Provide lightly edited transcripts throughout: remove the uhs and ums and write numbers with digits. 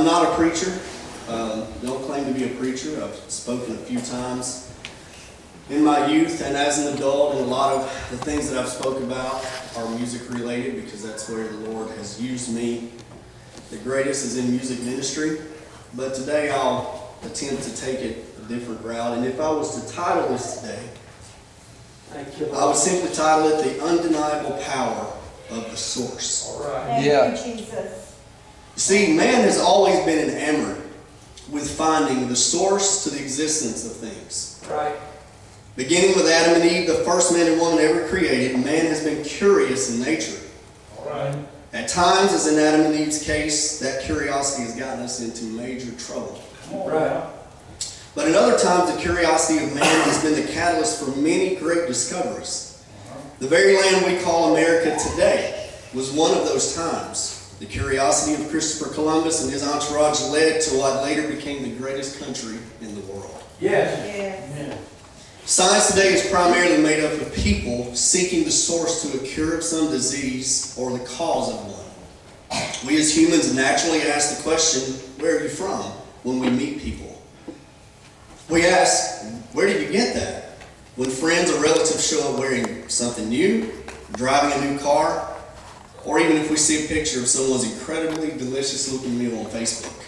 I'm not a preacher. Don't claim to be a preacher. I've spoken a few times in my youth and as an adult, and a lot of the things that I've spoke about are music related because that's where the Lord has used me. The greatest is in music ministry, but today I'll attempt to take it a different route. And if I was to title this today, I would simply title it The Undeniable Power of the Source. All right. Thank you, Jesus. You see, man has always been enamored with finding the source to the existence of things. Right. Beginning with Adam and Eve, the first man and woman ever created, man has been curious in nature. All right. At times, as in Adam and Eve's case, that curiosity has gotten us into major trouble. Right. But in other times, the curiosity of man has been the catalyst for many great discoveries. The very land we call America today was one of those times. The curiosity of Christopher Columbus and his entourage led to what later became the greatest country in the world. Yes. Yes. Science today is primarily made up of people seeking the source to a cure of some disease or the cause of one. We as humans naturally ask the question, where are you from, when we meet people? We ask, where did you get that? When friends or relatives show up wearing something new, driving a new car, or even if we see a picture of someone's incredibly delicious looking meal on Facebook.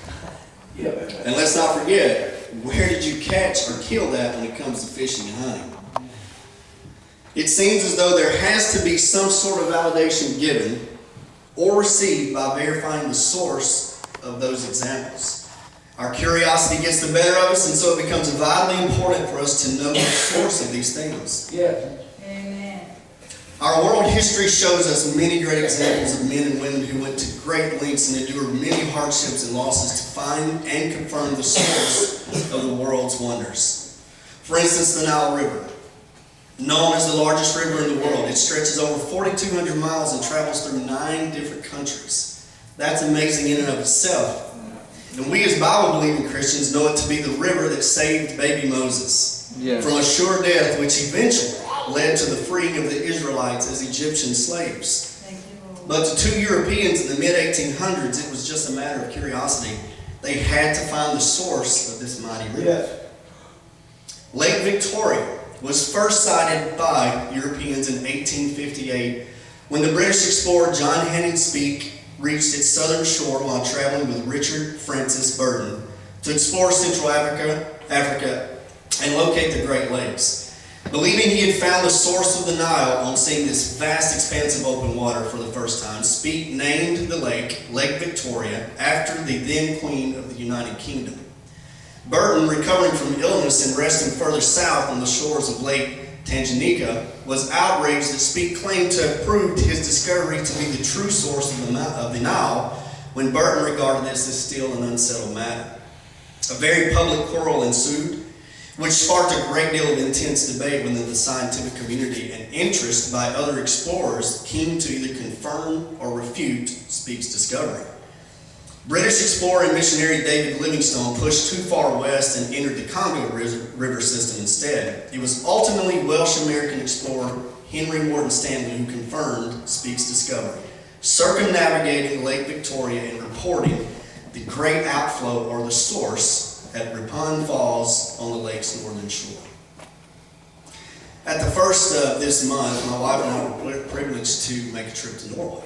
Yep. And let's not forget, where did you catch or kill that when it comes to fishing and hunting? It seems as though there has to be some sort of validation given or received by verifying the source of those examples. Our curiosity gets the better of us, and so it becomes vitally important for us to know the source of these things. Yes. Amen. Our world history shows us many great examples of men and women who went to great lengths and endured many hardships and losses to find and confirm the source of the world's wonders. For instance, the Nile River. Known as the largest river in the world, it stretches over 4,200 miles and travels through 9 different countries. That's amazing in and of itself. And we as Bible-believing Christians know it to be the river that saved baby Moses from a sure death, which eventually led to the freeing of the Israelites as Egyptian slaves. Thank you, Lord. But to 2 Europeans in the mid-1800s, it was just a matter of curiosity. They had to find the source of this mighty river. Yes. Lake Victoria was first sighted by Europeans in 1858 when the British explorer John Henning Speke reached its southern shore while traveling with Richard Francis Burton to explore Central Africa and locate the Great Lakes. Believing he had found the source of the Nile on seeing this vast expanse of open water for the first time, Speke named the lake Lake Victoria after the then Queen of the United Kingdom. Burton, recovering from illness and resting further south on the shores of Lake Tanganyika, was outraged that Speke claimed to have proved his discovery to be the true source of the Nile, when Burton regarded this as still an unsettled matter. A very public quarrel ensued, which sparked a great deal of intense debate within the scientific community and interest by other explorers keen to either confirm or refute Speke's discovery. British explorer and missionary David Livingstone pushed too far west and entered the Congo River system instead. It was ultimately Welsh-American explorer Henry Morton Stanley who confirmed Speke's discovery, circumnavigating Lake Victoria and reporting the great outflow or the source at Ripon Falls on the lake's northern shore. At the first of this month, my wife and I were privileged to make a trip to Norway.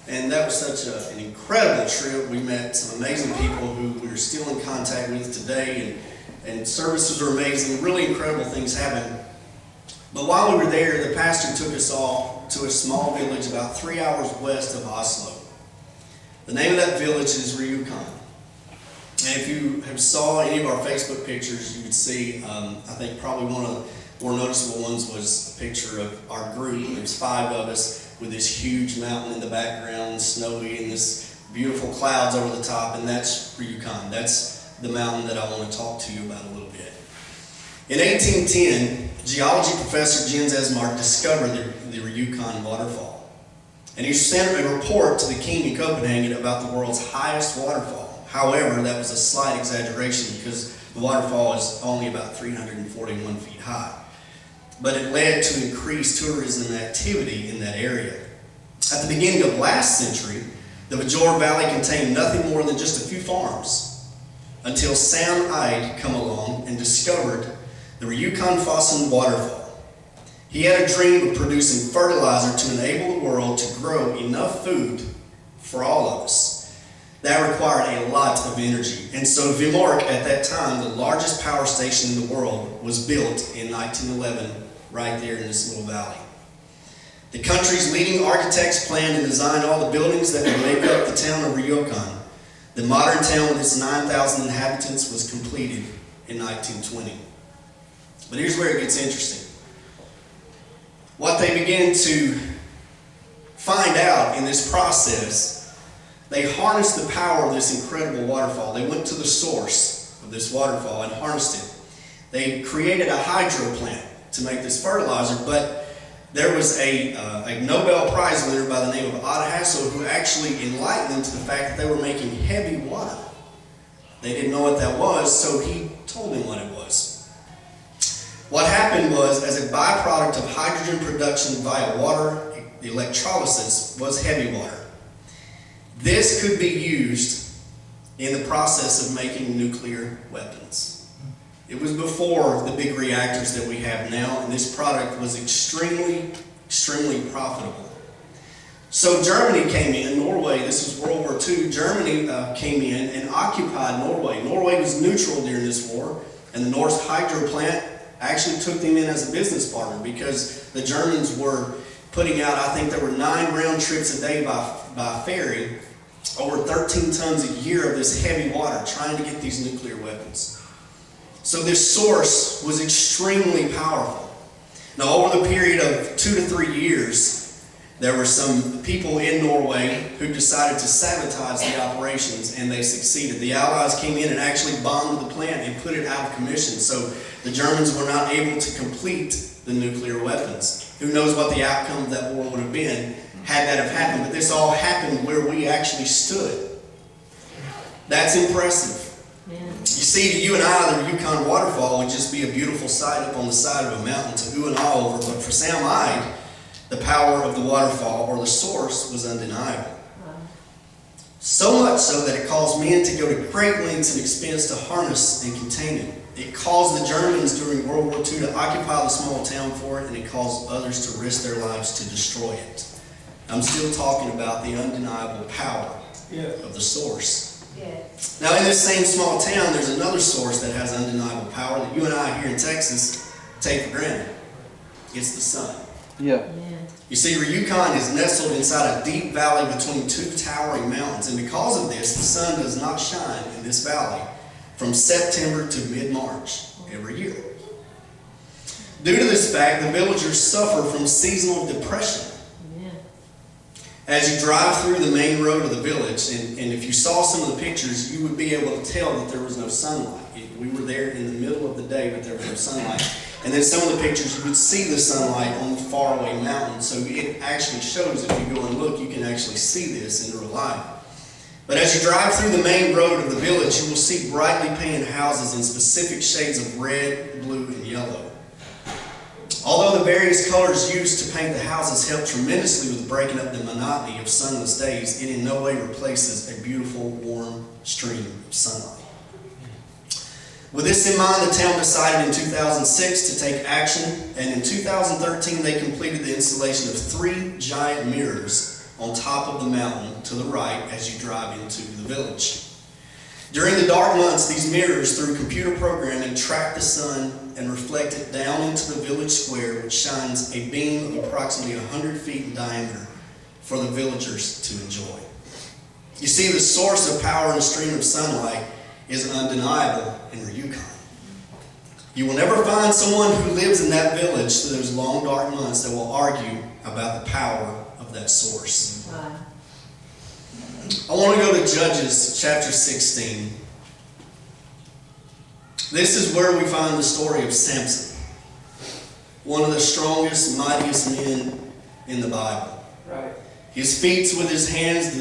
And that was such an incredible trip. We met some amazing people who we're still in contact with today, and services were amazing. Really incredible things happened. But while we were there, the pastor took us all to a small village about 3 hours west of Oslo. The name of that village is Ryukon. And if you have saw any of our Facebook pictures, you would see, I think probably one of the more noticeable ones was a picture of our group. There's 5 of us with this huge mountain in the background, snowy, and this beautiful clouds over the top, and that's Ryukon. That's the mountain that I want to talk to you about a little bit. In 1810, geology professor Jens Esmark discovered the Ryukon waterfall. And he sent a report to the king in Copenhagen about the world's highest waterfall. However, that was a slight exaggeration because the waterfall is only about 341 feet high. But it led to increased tourism activity in that area. At the beginning of last century, The Bajor Valley contained nothing more than just a few farms until Sam Ide come along and discovered the Ryukyu Fossen waterfall. He had a dream of producing fertilizer to enable the world to grow enough food for all of us. That required a lot of energy. And so Vimork, at that time, the largest power station in the world, was built in 1911 right there in this little valley. The country's leading architects planned and designed all the buildings that would make up the town of Ryukyu. The modern town with its 9,000 inhabitants was completed in 1920. But here's where it gets interesting. What they began to find out in this process, they harnessed the power of this incredible waterfall. They went to the source of this waterfall and harnessed it. They created a hydro plant to make this fertilizer, but there was a Nobel Prize winner by the name of Otto Hassel who actually enlightened them to the fact that they were making heavy water. They didn't know what that was, so he told them what it was. What happened was, as a byproduct of hydrogen production via water electrolysis, was heavy water. This could be used in the process of making nuclear weapons. It was before the big reactors that we have now, and this product was extremely, extremely profitable. So Germany came in, Norway, this was World War II, Germany came in and occupied Norway. Norway was neutral during this war, and the Norsk hydro plant actually took them in as a business partner because the Germans were putting out, I think there were 9 round trips a day by ferry, over 13 tons a year of this heavy water trying to get these nuclear weapons. So this source was extremely powerful. Now over the period of 2 to 3 years, there were some people in Norway who decided to sabotage the operations, and they succeeded. The Allies came in and actually bombed the plant and put it out of commission, so the Germans were not able to complete the nuclear weapons. Who knows what the outcome of that war would have been had that have happened, but this all happened where we actually stood. That's impressive. You see, to you and I, the Yukon waterfall would just be a beautiful sight up on the side of a mountain to ooh and ah over, but for Sam Ide, the power of the waterfall, or the source, was undeniable. So much so that it caused men to go to great lengths and expense to harness and contain it. It caused the Germans during World War II to occupy the small town for it, and it caused others to risk their lives to destroy it. I'm still talking about the undeniable power of the source. Yes. Now in this same small town, there's another source that has undeniable power that you and I here in Texas take for granted. It's the sun. Yeah. You see, Ryukyu is nestled inside a deep valley between 2 towering mountains, and because of this, the sun does not shine in this valley from September to mid-March every year. Due to this fact, the villagers suffer from seasonal depression. As you drive through the main road of the village, and if you saw some of the pictures, you would be able to tell that there was no sunlight. We were there in the middle of the day, but there was no sunlight. And then some of the pictures, you would see the sunlight on the faraway mountain. So it actually shows, if you go and look, you can actually see this in real life. But as you drive through the main road of the village, you will see brightly painted houses in specific shades of red, blue, and yellow. Although the various colors used to paint the houses help tremendously with breaking up the monotony of sunless days, it in no way replaces a beautiful, warm stream of sunlight. With this in mind, the town decided in 2006 to take action, and in 2013 they completed the installation of 3 giant mirrors on top of the mountain to the right as you drive into the village. During the dark months, these mirrors, through computer programming, track the sun and reflect it down into the village square, which shines a beam of approximately 100 feet in diameter for the villagers to enjoy. You see, the source of power in a stream of sunlight is undeniable in Ryukyu. You will never find someone who lives in that village through those long dark months that will argue about the power of that source. I want to go to Judges chapter 16. This is where we find the story of Samson, one of the strongest, mightiest men in the Bible. Right. His feats with his hands,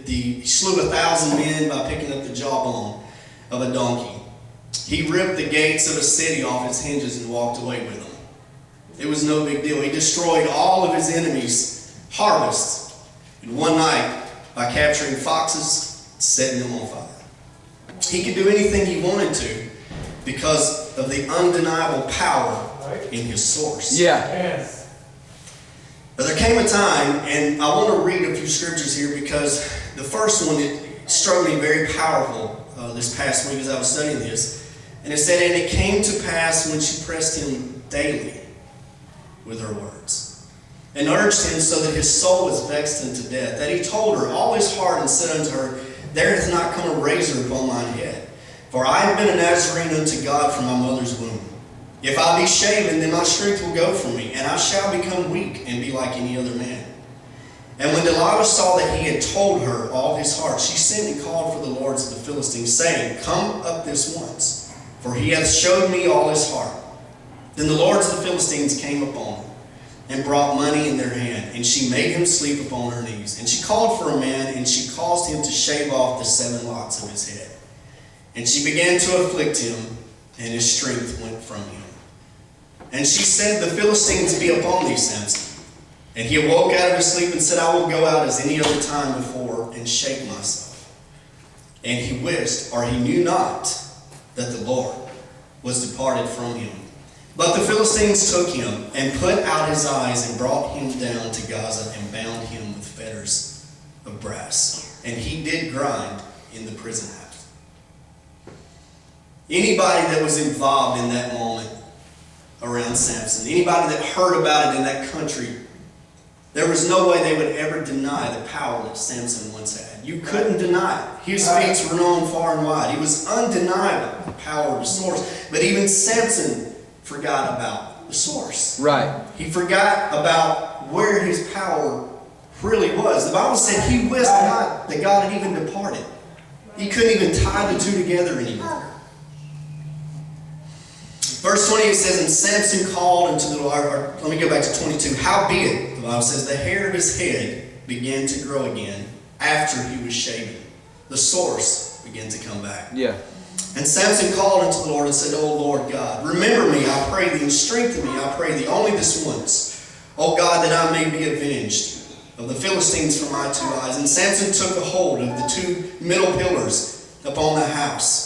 he slew 1,000 men by picking up the jawbone of a donkey. He ripped the gates of a city off its hinges and walked away with them. It was no big deal. He destroyed all of his enemies' harvests in one night by capturing foxes, setting them on fire. He could do anything he wanted to because of the undeniable power in his source. Yeah. Amen. But there came a time, and I want to read a few scriptures here because the first one, it struck me very powerful this past week as I was studying this. And it said, "And it came to pass when she pressed him daily with her words, and urged him so that his soul was vexed unto death, that he told her all his heart, and said unto her, There hath not come a razor upon mine head, for I have been a Nazarene unto God from my mother's womb. If I be shaven, then my strength will go from me, and I shall become weak and be like any other man. And when Delilah saw that he had told her all his heart, she sent and called for the lords of the Philistines, saying, Come up this once, for he hath showed me all his heart. Then the lords of the Philistines came upon her, and brought money in their hand, and she made him sleep upon her knees. And she called for a man, and she caused him to shave off the 7 locks of his head. And she began to afflict him, and his strength went from him. And she said, The Philistines be upon thee, Samson. And he awoke out of his sleep and said, I will go out as any other time before and shake myself. And he wist, or he knew not, that the Lord was departed from him. But the Philistines took him and put out his eyes and brought him down to Gaza and bound him with fetters of brass. And he did grind in the prison house." Anybody that was involved in that moment around Samson, anybody that heard about it in that country, there was no way they would ever deny the power that Samson once had. You couldn't deny it. His feats were known far and wide. He was undeniable, the power of the source. But even Samson forgot about the source. Right. He forgot about where his power really was. The Bible said he wist not that God had even departed. He couldn't even tie the two together anymore. Verse 20, it says, "And Samson called unto the Lord," or let me go back to 22. "Howbeit," the Bible says, "the hair of his head began to grow again after he was shaven." The source began to come back. Yeah. "And Samson called unto the Lord and said, O Lord God, remember me, I pray thee, and strengthen me, I pray thee, only this once. O God, that I may be avenged of the Philistines from my 2 eyes. And Samson took a hold of the 2 middle pillars upon the house,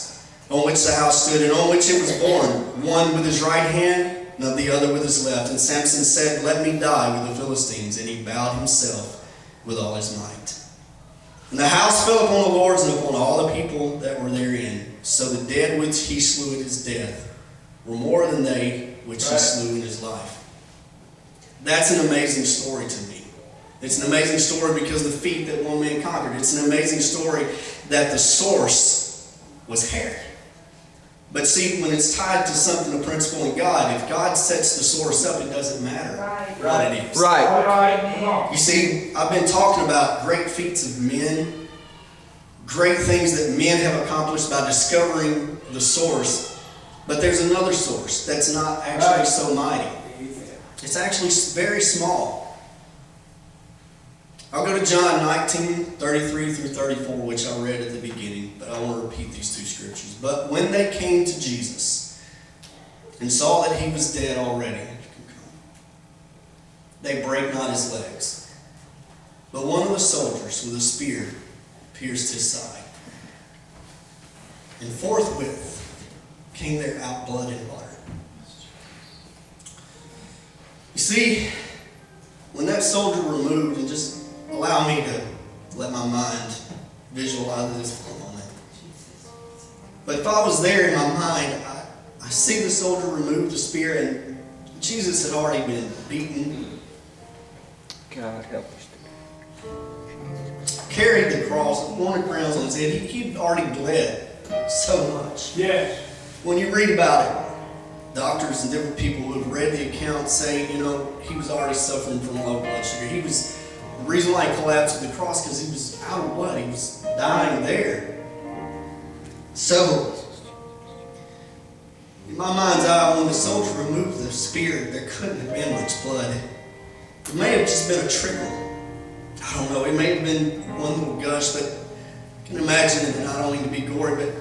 on which the house stood, and on which it was borne, one with his right hand, and the other with his left. And Samson said, Let me die with the Philistines. And he bowed himself with all his might. And the house fell upon the lords and upon all the people that were therein. So the dead which he slew at his death were more than they which he slew in his life." That's an amazing story to me. It's an amazing story because of the feat that one man conquered. It's an amazing story that the source was hair. But see, when it's tied to something, a principle in God, if God sets the source up, it doesn't matter what it is. Right. All right, come on. You see, I've been talking about great feats of men, great things that men have accomplished by discovering the source. But there's another source that's not actually so mighty. It's actually very small. I'll go to John 19:33 through 34, which I read at the beginning, but I want to repeat these 2 scriptures. "But when they came to Jesus and saw that he was dead already, they brake not his legs. But one of the soldiers with a spear pierced his side. And forthwith came there out blood and water." You see, when that soldier removed, and just allow me to let my mind visualize this for a moment. But if I was there in my mind, I see the soldier remove the spear, and Jesus had already been beaten, God help us. carried the cross, worn the crowns on his head. He'd already bled so much. Yes. When you read about it, doctors and different people who have read the account say, he was already suffering from low blood sugar. The reason why he collapsed at the cross because he was out of blood. He was dying there. So, in my mind's eye, when the soldier removed the spear, there couldn't have been much blood. It may have just been a trickle. I don't know. It may have been one little gush, but I can imagine it not only to be gory, but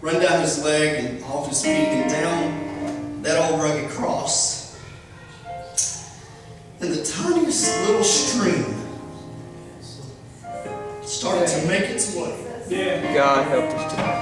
run down his leg and off his feet and down that old rugged cross. And the tiniest little stream started to make its way. Yeah. God help us to